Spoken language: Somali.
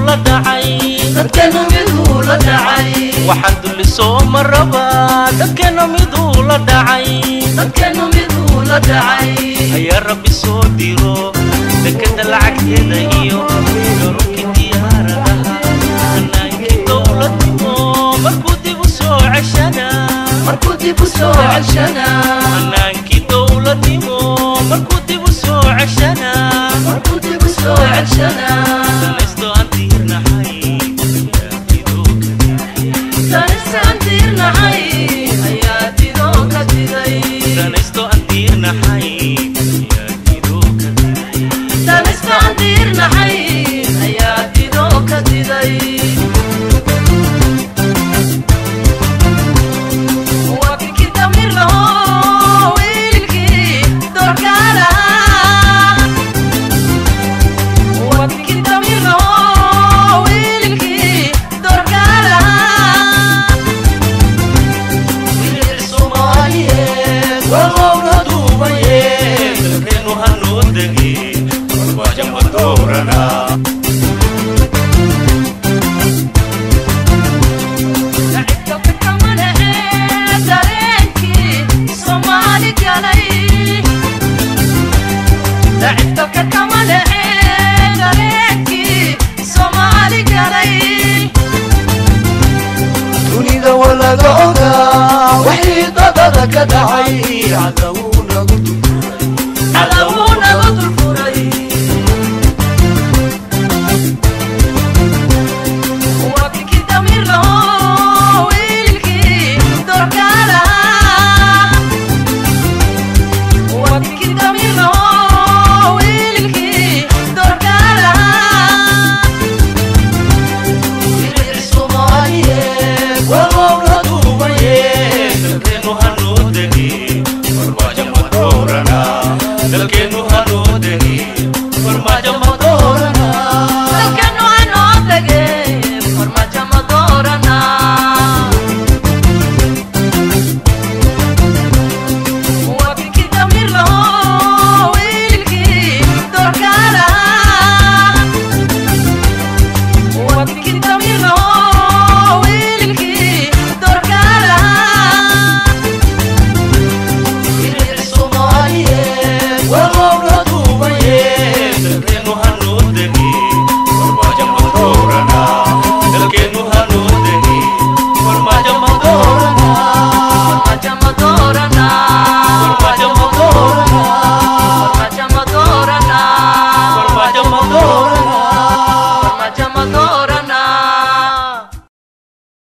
la dhacay dadkeenu miduu la dhacay waxaan dulli soo maraba dadkeenu miduu la dhacay dadkeenu miduu la dhacay ayaa rabbi soo diro dekada lacagteeda iyo garoonka diyaaradaha hanaankii dowladnimo markuu dib u soo ceshana hanaankii dowladnimo markuu dib u soo ceshana danaysto aan diirnahay danaysto aan diirnahay dunida walaga ogaa wixii dadada ka dhacay cadawuuna dulfuray wabkii damir laho wiilkii dorkaala wabkii damir laho wiilkii dorkaala wiil Soomaaliyeed walowna duubayeen dalkeenu hanoo degi barbaajo ma doorana dalkeenu